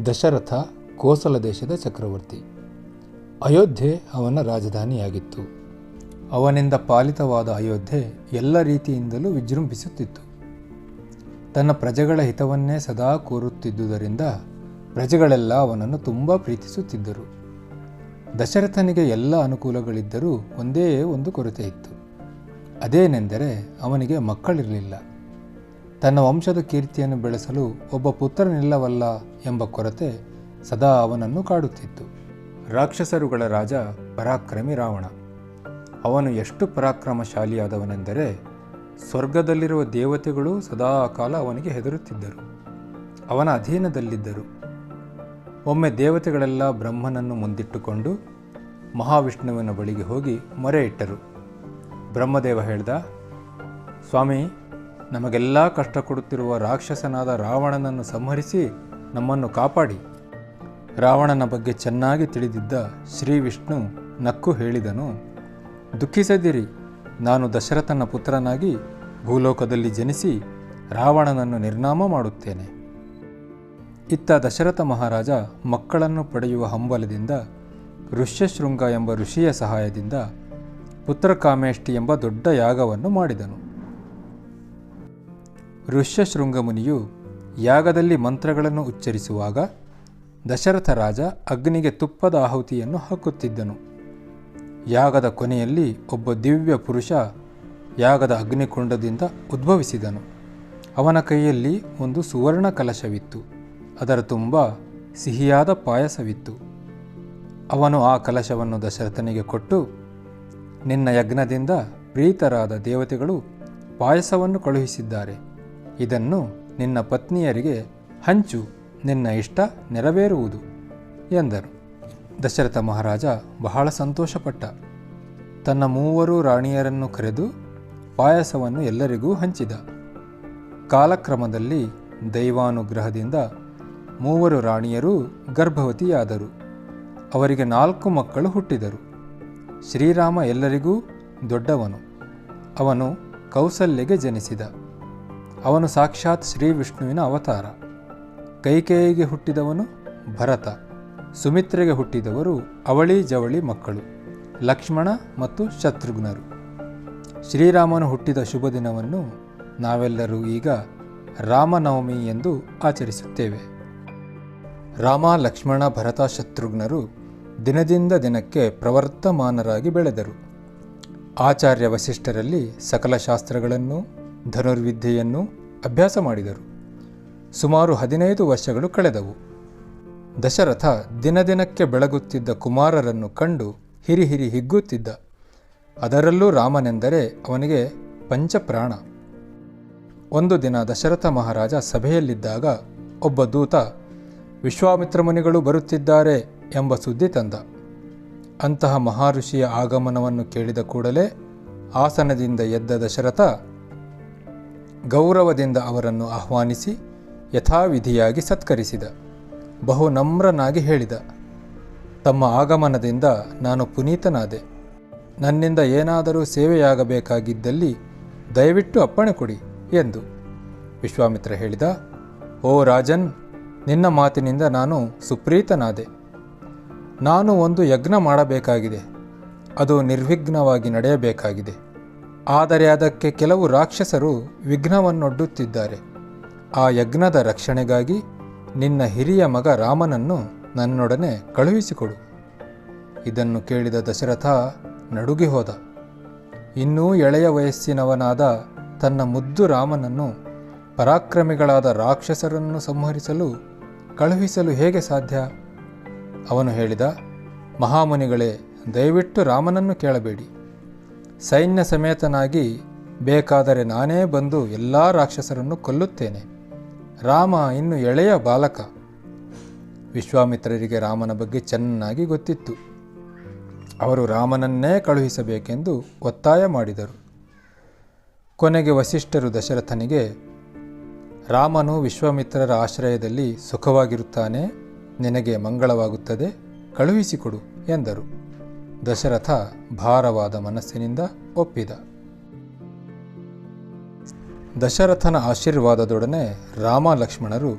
ದಶರಥ ಕೋಸಲ ದೇಶದ ಚಕ್ರವರ್ತಿ. ಅಯೋಧ್ಯೆ ಅವನ ರಾಜಧಾನಿಯಾಗಿತ್ತು. ಅವನಿಂದ ಪಾಲಿತವಾದ ಅಯೋಧ್ಯೆ ಎಲ್ಲ ರೀತಿಯಿಂದಲೂ ವಿಜೃಂಭಿಸುತ್ತಿತ್ತು. ತನ್ನ ಪ್ರಜೆಗಳ ಹಿತವನ್ನೇ ಸದಾ ಕೋರುತ್ತಿದ್ದುದರಿಂದ ಪ್ರಜೆಗಳೆಲ್ಲ ಅವನನ್ನು ತುಂಬ ಪ್ರೀತಿಸುತ್ತಿದ್ದರು. ದಶರಥನಿಗೆ ಎಲ್ಲ ಅನುಕೂಲಗಳಿದ್ದರೂ ಒಂದೇ ಒಂದು ಕೊರತೆ ಇತ್ತು. ಅದೇನೆಂದರೆ ಅವನಿಗೆ ಮಕ್ಕಳಿರಲಿಲ್ಲ. ತನ್ನ ವಂಶದ ಕೀರ್ತಿಯನ್ನು ಬೆಳೆಸಲು ಒಬ್ಬ ಪುತ್ರನಿಲ್ಲವಲ್ಲ ಎಂಬ ಕೊರತೆ ಸದಾ ಅವನನ್ನು ಕಾಡುತ್ತಿತ್ತು. ರಾಕ್ಷಸರುಗಳ ರಾಜ ಪರಾಕ್ರಮಿ ರಾವಣ. ಅವನು ಎಷ್ಟು ಪರಾಕ್ರಮಶಾಲಿಯಾದವನೆಂದರೆ ಸ್ವರ್ಗದಲ್ಲಿರುವ ದೇವತೆಗಳು ಸದಾ ಕಾಲ ಅವನಿಗೆ ಹೆದರುತ್ತಿದ್ದರು, ಅವನ ಅಧೀನದಲ್ಲಿದ್ದರು. ಒಮ್ಮೆ ದೇವತೆಗಳೆಲ್ಲ ಬ್ರಹ್ಮನನ್ನು ಮುಂದಿಟ್ಟುಕೊಂಡು ಮಹಾವಿಷ್ಣುವಿನ ಬಳಿಗೆ ಹೋಗಿ ಮೊರೆ ಇಟ್ಟರು. ಬ್ರಹ್ಮದೇವ ಹೇಳ್ದ, ಸ್ವಾಮಿ, ನಮಗೆಲ್ಲ ಕಷ್ಟ ಕೊಡುತ್ತಿರುವ ರಾಕ್ಷಸನಾದ ರಾವಣನನ್ನು ಸಂಹರಿಸಿ ನಮ್ಮನ್ನು ಕಾಪಾಡಿ. ರಾವಣನ ಬಗ್ಗೆ ಚೆನ್ನಾಗಿ ತಿಳಿದಿದ್ದ ಶ್ರೀ ವಿಷ್ಣು ನಕ್ಕು ಹೇಳಿದನು, ದುಃಖಿಸದಿರಿ, ನಾನು ದಶರಥನ ಪುತ್ರನಾಗಿ ಭೂಲೋಕದಲ್ಲಿ ಜನಿಸಿ ರಾವಣನನ್ನು ನಿರ್ನಾಮ ಮಾಡುತ್ತೇನೆ. ಇತ್ತ ದಶರಥ ಮಹಾರಾಜ ಮಕ್ಕಳನ್ನು ಪಡೆಯುವ ಹಂಬಲದಿಂದ ಋಷ್ಯಶೃಂಗ ಎಂಬ ಋಷಿಯ ಸಹಾಯದಿಂದ ಪುತ್ರಕಾಮೇಷ್ಟಿ ಎಂಬ ದೊಡ್ಡ ಯಾಗವನ್ನು ಮಾಡಿದನು. ಋಷ್ಯಶೃಂಗ ಮುನಿಯು ಯಾಗದಲ್ಲಿ ಮಂತ್ರಗಳನ್ನು ಉಚ್ಚರಿಸುವಾಗ ದಶರಥ ರಾಜ ಅಗ್ನಿಗೆ ತುಪ್ಪದ ಆಹುತಿಯನ್ನು ಹಾಕುತ್ತಿದ್ದನು. ಯಾಗದ ಕೊನೆಯಲ್ಲಿ ಒಬ್ಬ ದಿವ್ಯ ಪುರುಷ ಯಾಗದ ಅಗ್ನಿಕುಂಡದಿಂದ ಉದ್ಭವಿಸಿದನು. ಅವನ ಕೈಯಲ್ಲಿ ಒಂದು ಸುವರ್ಣ ಕಲಶವಿತ್ತು. ಅದರ ತುಂಬ ಸಿಹಿಯಾದ ಪಾಯಸವಿತ್ತು. ಅವನು ಆ ಕಲಶವನ್ನು ದಶರಥನಿಗೆ ಕೊಟ್ಟು, ನಿನ್ನ ಯಜ್ಞದಿಂದ ಪ್ರೀತರಾದ ದೇವತೆಗಳು ಪಾಯಸವನ್ನು ಕಳುಹಿಸಿದ್ದಾರೆ. ಇದನ್ನು ನಿನ್ನ ಪತ್ನಿಯರಿಗೆ ಹಂಚು, ನಿನ್ನ ಇಷ್ಟ ನೆರವೇರುವುದು ಎಂದರು. ದಶರಥ ಮಹಾರಾಜ ಬಹಳ ಸಂತೋಷಪಟ್ಟ. ತನ್ನ 3 ರಾಣಿಯರನ್ನು ಕರೆದು ಪಾಯಸವನ್ನು ಎಲ್ಲರಿಗೂ ಹಂಚಿದ. ಕಾಲಕ್ರಮದಲ್ಲಿ ದೈವಾನುಗ್ರಹದಿಂದ 3 ರಾಣಿಯರೂ ಗರ್ಭವತಿಯಾದರು. ಅವರಿಗೆ 4 ಮಕ್ಕಳು ಹುಟ್ಟಿದರು. ಶ್ರೀರಾಮ ಎಲ್ಲರಿಗೂ ದೊಡ್ಡವನು. ಅವನು ಕೌಸಲ್ಯಗೆ ಜನಿಸಿದ. ಅವನು ಸಾಕ್ಷಾತ್ ಶ್ರೀ ವಿಷ್ಣುವಿನ ಅವತಾರ. ಕೈಕೇಯಿಗೆ ಹುಟ್ಟಿದವನು ಭರತ. ಸುಮಿತ್ರೆಗೆ ಹುಟ್ಟಿದವರು ಅವಳಿ ಜವಳಿ ಮಕ್ಕಳು ಲಕ್ಷ್ಮಣ ಮತ್ತು ಶತ್ರುಘ್ನರು. ಶ್ರೀರಾಮನು ಹುಟ್ಟಿದ ಶುಭ ದಿನವನ್ನು ನಾವೆಲ್ಲರೂ ಈಗ ರಾಮನವಮಿ ಎಂದು ಆಚರಿಸುತ್ತೇವೆ. ರಾಮ, ಲಕ್ಷ್ಮಣ, ಭರತ, ಶತ್ರುಘ್ನರು ದಿನದಿಂದ ದಿನಕ್ಕೆ ಪ್ರವರ್ತಮಾನರಾಗಿ ಬೆಳೆದರು. ಆಚಾರ್ಯ ವಸಿಷ್ಠರಲ್ಲಿ ಸಕಲ ಶಾಸ್ತ್ರಗಳನ್ನು, ಧನುರ್ವಿದ್ಯೆಯನ್ನು ಅಭ್ಯಾಸ ಮಾಡಿದರು. ಸುಮಾರು 15 ವರ್ಷಗಳು ಕಳೆದವು. ದಶರಥ ದಿನದಿನಕ್ಕೆ ಬೆಳಗುತ್ತಿದ್ದ ಕುಮಾರರನ್ನು ಕಂಡು ಹಿರಿಹಿರಿ ಹಿಗ್ಗುತ್ತಿದ್ದ. ಅದರಲ್ಲೂ ರಾಮನೆಂದರೆ ಅವನಿಗೆ ಪಂಚಪ್ರಾಣ. ಒಂದು ದಿನ ದಶರಥ ಮಹಾರಾಜ ಸಭೆಯಲ್ಲಿದ್ದಾಗ ಒಬ್ಬ ದೂತ ವಿಶ್ವಾಮಿತ್ರ ಮುನಿಗಳು ಬರುತ್ತಿದ್ದಾರೆ ಎಂಬ ಸುದ್ದಿ ತಂದ. ಅಂತಹ ಮಹಾಋಷಿಯ ಆಗಮನವನ್ನು ಕೇಳಿದ ಕೂಡಲೇ ಆಸನದಿಂದ ಎದ್ದ ದಶರಥ ಗೌರವದಿಂದ ಅವರನ್ನು ಆಹ್ವಾನಿಸಿ ಯಥಾವಿಧಿಯಾಗಿ ಸತ್ಕರಿಸಿದ. ಬಹು ನಮ್ರನಾಗಿ ಹೇಳಿದ, ತಮ್ಮ ಆಗಮನದಿಂದ ನಾನು ಪುನೀತನಾದೆ. ನನ್ನಿಂದ ಏನಾದರೂ ಸೇವೆಯಾಗಬೇಕಾಗಿದ್ದಲ್ಲಿ ದಯವಿಟ್ಟು ಅಪ್ಪಣೆ ಕೊಡಿ ಎಂದು. ವಿಶ್ವಾಮಿತ್ರ ಹೇಳಿದ, ಓ ರಾಜನ್, ನಿನ್ನ ಮಾತಿನಿಂದ ನಾನು ಸುಪ್ರೀತನಾದೆ. ನಾನು ಒಂದು ಯಜ್ಞ ಮಾಡಬೇಕಾಗಿದೆ. ಅದು ನಿರ್ವಿಘ್ನವಾಗಿ ನಡೆಯಬೇಕಾಗಿದೆ. ಆದರೆ ಅದಕ್ಕೆ ಕೆಲವು ರಾಕ್ಷಸರು ವಿಘ್ನವನ್ನೊಡ್ಡುತ್ತಿದ್ದಾರೆ. ಆ ಯಜ್ಞದ ರಕ್ಷಣೆಗಾಗಿ ನಿನ್ನ ಹಿರಿಯ ಮಗ ರಾಮನನ್ನು ನನ್ನೊಡನೆ ಕಳುಹಿಸಿಕೊಡು. ಇದನ್ನು ಕೇಳಿದ ದಶರಥ ನಡುಗಿ ಹೋದ. ಇನ್ನೂ ಎಳೆಯ ವಯಸ್ಸಿನವನಾದ ತನ್ನ ಮುದ್ದು ರಾಮನನ್ನು ಪರಾಕ್ರಮಿಗಳಾದ ರಾಕ್ಷಸರನ್ನು ಸಂಹರಿಸಲು ಕಳುಹಿಸಲು ಹೇಗೆ ಸಾಧ್ಯ? ಅವನು ಹೇಳಿದ, ಮಹಾಮುನಿಗಳೇ, ದಯವಿಟ್ಟು ರಾಮನನ್ನು ಕೇಳಬೇಡಿ. ಸೈನ್ಯ ಸಮೇತನಾಗಿ ಬೇಕಾದರೆ ನಾನೇ ಬಂದು ಎಲ್ಲ ರಾಕ್ಷಸರನ್ನು ಕೊಲ್ಲುತ್ತೇನೆ. ರಾಮ ಇನ್ನು ಎಳೆಯ ಬಾಲಕ. ವಿಶ್ವಾಮಿತ್ರರಿಗೆ ರಾಮನ ಬಗ್ಗೆ ಚೆನ್ನಾಗಿ ಗೊತ್ತಿತ್ತು. ಅವರು ರಾಮನನ್ನೇ ಕಳುಹಿಸಬೇಕೆಂದು ಒತ್ತಾಯ ಮಾಡಿದರು. ಕೊನೆಗೆ ವಸಿಷ್ಠರು ದಶರಥನಿಗೆ, ರಾಮನು ವಿಶ್ವಾಮಿತ್ರರ ಆಶ್ರಯದಲ್ಲಿ ಸುಖವಾಗಿರುತ್ತಾನೆ, ನಿನಗೆ ಮಂಗಳವಾಗುತ್ತದೆ, ಕಳುಹಿಸಿಕೊಡು ಎಂದರು. ದಶರಥ ಭಾರವಾದ ಮನಸ್ಸಿನಿಂದ ಒಪ್ಪಿದ. ದಶರಥನ ಆಶೀರ್ವಾದದೊಡನೆ ರಾಮ ಲಕ್ಷ್ಮಣರು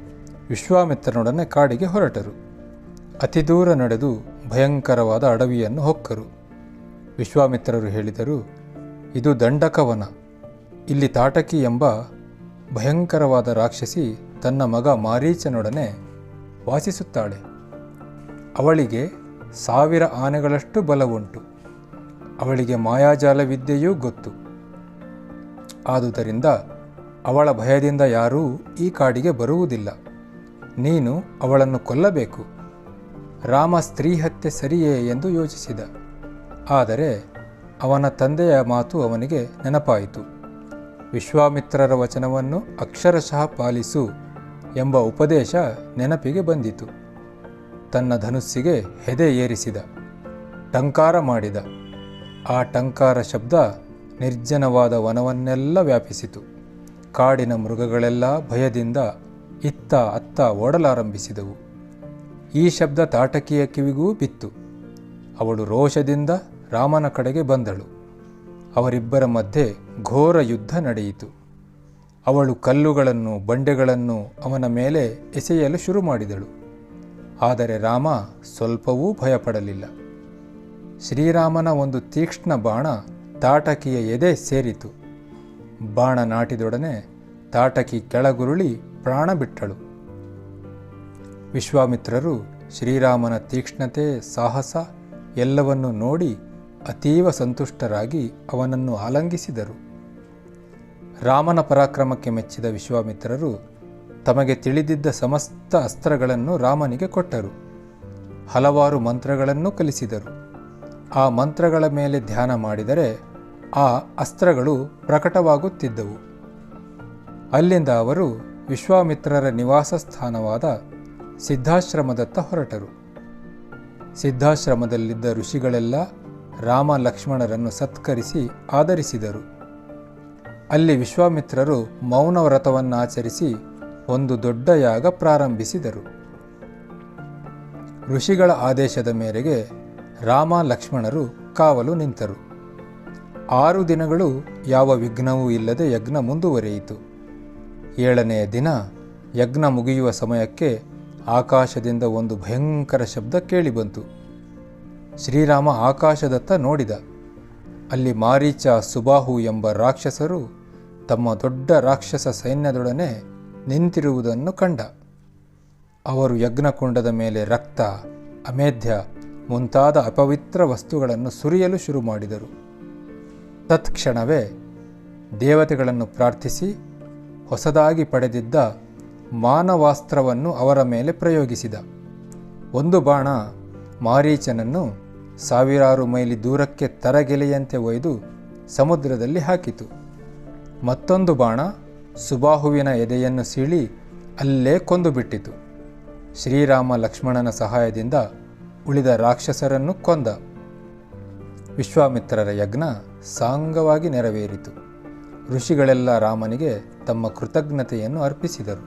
ವಿಶ್ವಾಮಿತ್ರನೊಡನೆ ಕಾಡಿಗೆ ಹೊರಟರು. ಅತಿ ದೂರ ನಡೆದು ಭಯಂಕರವಾದ ಅಡವಿಯನ್ನು ಹೊಕ್ಕರು. ವಿಶ್ವಾಮಿತ್ರರು ಹೇಳಿದರು, ಇದು ದಂಡಕವನ. ಇಲ್ಲಿ ತಾಟಕಿ ಎಂಬ ಭಯಂಕರವಾದ ರಾಕ್ಷಸಿ ತನ್ನ ಮಗ ಮಾರೀಚನೊಡನೆ ವಾಸಿಸುತ್ತಾಳೆ. ಅವಳಿಗೆ 1000 ಆನೆಗಳಷ್ಟು ಬಲವುಂಟು. ಅವಳಿಗೆ ಮಾಯಾಜಾಲ ವಿದ್ಯೆಯೂ ಗೊತ್ತು. ಆದುದರಿಂದ ಅವಳ ಭಯದಿಂದ ಯಾರೂ ಈ ಕಾಡಿಗೆ ಬರುವುದಿಲ್ಲ. ನೀನು ಅವಳನ್ನು ಕೊಲ್ಲಬೇಕು. ರಾಮ ಸ್ತ್ರೀ ಹತ್ಯೆ ಸರಿಯೇ ಎಂದು ಯೋಚಿಸಿದ. ಆದರೆ ಅವನ ತಂದೆಯ ಮಾತು ಅವನಿಗೆ ನೆನಪಾಯಿತು. ವಿಶ್ವಾಮಿತ್ರರ ವಚನವನ್ನು ಅಕ್ಷರಶಃ ಪಾಲಿಸು ಎಂಬ ಉಪದೇಶ ನೆನಪಿಗೆ ಬಂದಿತು. ತನ್ನ ಧನುಸ್ಸಿಗೆ ಹೆದೆ ಏರಿಸಿದ. ಟಂಕಾರ ಮಾಡಿದ. ಆ ಟಂಕಾರ ಶಬ್ದ ನಿರ್ಜನವಾದ ವನವನ್ನೆಲ್ಲ ವ್ಯಾಪಿಸಿತು. ಕಾಡಿನ ಮೃಗಗಳೆಲ್ಲ ಭಯದಿಂದ ಇತ್ತ ಅತ್ತ ಓಡಲಾರಂಭಿಸಿದವು. ಈ ಶಬ್ದ ತಾಟಕಿಯ ಕಿವಿಗೂ ಬಿತ್ತು. ಅವಳು ರೋಷದಿಂದ ರಾಮನ ಕಡೆಗೆ ಬಂದಳು. ಅವರಿಬ್ಬರ ಮಧ್ಯೆ ಘೋರ ಯುದ್ಧ ನಡೆಯಿತು. ಅವಳು ಕಲ್ಲುಗಳನ್ನು ಬಂಡೆಗಳನ್ನು ಅವನ ಮೇಲೆ ಎಸೆಯಲು ಶುರು ಮಾಡಿದಳು. ಆದರೆ ರಾಮ ಸ್ವಲ್ಪವೂ ಭಯಪಡಲಿಲ್ಲ. ಶ್ರೀರಾಮನ ಒಂದು ತೀಕ್ಷ್ಣ ಬಾಣ ತಾಟಕಿಯ ಎದೆ ಸೇರಿತು. ಬಾಣ ನಾಟಿದೊಡನೆ ತಾಟಕಿ ಕೆಳಗುರುಳಿ ಪ್ರಾಣ ಬಿಟ್ಟಳು. ವಿಶ್ವಾಮಿತ್ರರು ಶ್ರೀರಾಮನ ತೀಕ್ಷ್ಣತೆ, ಸಾಹಸ ಎಲ್ಲವನ್ನೂ ನೋಡಿ ಅತೀವ ಸಂತುಷ್ಟರಾಗಿ ಅವನನ್ನು ಆಲಂಗಿಸಿದರು. ರಾಮನ ಪರಾಕ್ರಮಕ್ಕೆ ಮೆಚ್ಚಿದ ವಿಶ್ವಾಮಿತ್ರರು ತಮಗೆ ತಿಳಿದಿದ್ದ ಸಮಸ್ತ ಅಸ್ತ್ರಗಳನ್ನು ರಾಮನಿಗೆ ಕೊಟ್ಟರು. ಹಲವಾರು ಮಂತ್ರಗಳನ್ನು ಕಲಿಸಿದರು. ಆ ಮಂತ್ರಗಳ ಮೇಲೆ ಧ್ಯಾನ ಮಾಡಿದರೆ ಆ ಅಸ್ತ್ರಗಳು ಪ್ರಕಟವಾಗುತ್ತಿದ್ದವು. ಅಲ್ಲಿಂದ ಅವರು ವಿಶ್ವಾಮಿತ್ರರ ನಿವಾಸ ಸ್ಥಾನವಾದ ಸಿದ್ಧಾಶ್ರಮದತ್ತ ಹೊರಟರು. ಸಿದ್ಧಾಶ್ರಮದಲ್ಲಿದ್ದ ಋಷಿಗಳೆಲ್ಲ ರಾಮ ಲಕ್ಷ್ಮಣರನ್ನು ಸತ್ಕರಿಸಿ ಆದರಿಸಿದರು. ಅಲ್ಲಿ ವಿಶ್ವಾಮಿತ್ರರು ಮೌನವ್ರತವನ್ನಾಚರಿಸಿ ಒಂದು ದೊಡ್ಡ ಯಾಗ ಪ್ರಾರಂಭಿಸಿದರು. ಋಷಿಗಳ ಆದೇಶದ ಮೇರೆಗೆ ರಾಮ ಲಕ್ಷ್ಮಣರು ಕಾವಲು ನಿಂತರು. 6 ದಿನಗಳು ಯಾವ ವಿಘ್ನವೂ ಇಲ್ಲದೆ ಯಜ್ಞ ಮುಂದುವರಿಯಿತು. 7ನೆಯ ದಿನ ಯಜ್ಞ ಮುಗಿಯುವ ಸಮಯಕ್ಕೆ ಆಕಾಶದಿಂದ ಒಂದು ಭಯಂಕರ ಶಬ್ದ ಕೇಳಿಬಂತು. ಶ್ರೀರಾಮ ಆಕಾಶದತ್ತ ನೋಡಿದ. ಅಲ್ಲಿ ಮಾರೀಚ, ಸುಬಾಹು ಎಂಬ ರಾಕ್ಷಸರು ತಮ್ಮ ದೊಡ್ಡ ರಾಕ್ಷಸ ಸೈನ್ಯದೊಡನೆ ನಿಂತಿರುವುದನ್ನು ಕಂಡ. ಅವರು ಯಜ್ಞಕುಂಡದ ಮೇಲೆ ರಕ್ತ, ಅಮೇಧ್ಯ ಮುಂತಾದ ಅಪವಿತ್ರ ವಸ್ತುಗಳನ್ನು ಸುರಿಯಲು ಶುರು ಮಾಡಿದರು. ತತ್ಕ್ಷಣವೇ ದೇವತೆಗಳನ್ನು ಪ್ರಾರ್ಥಿಸಿ ಹೊಸದಾಗಿ ಪಡೆದಿದ್ದ ಮಾನವಾಸ್ತ್ರವನ್ನು ಅವರ ಮೇಲೆ ಪ್ರಯೋಗಿಸಿದ. ಒಂದು ಬಾಣ ಮಾರೀಚನನ್ನು 1000 ಮೈಲಿ ದೂರಕ್ಕೆ ತರಗೆಲೆಯಂತೆ ಒಯ್ದು ಸಮುದ್ರದಲ್ಲಿ ಹಾಕಿತು. ಮತ್ತೊಂದು ಬಾಣ ಸುಬಾಹುವಿನ ಎದೆಯನ್ನು ಸೀಳಿ ಅಲ್ಲೇ ಕೊಂದುಬಿಟ್ಟಿತು. ಶ್ರೀರಾಮ ಲಕ್ಷ್ಮಣನ ಸಹಾಯದಿಂದ ಉಳಿದ ರಾಕ್ಷಸರನ್ನು ಕೊಂದ. ವಿಶ್ವಾಮಿತ್ರರ ಯಜ್ಞ ಸಾಂಗವಾಗಿ ನೆರವೇರಿತು. ಋಷಿಗಳೆಲ್ಲ ರಾಮನಿಗೆ ತಮ್ಮ ಕೃತಜ್ಞತೆಯನ್ನು ಅರ್ಪಿಸಿದರು.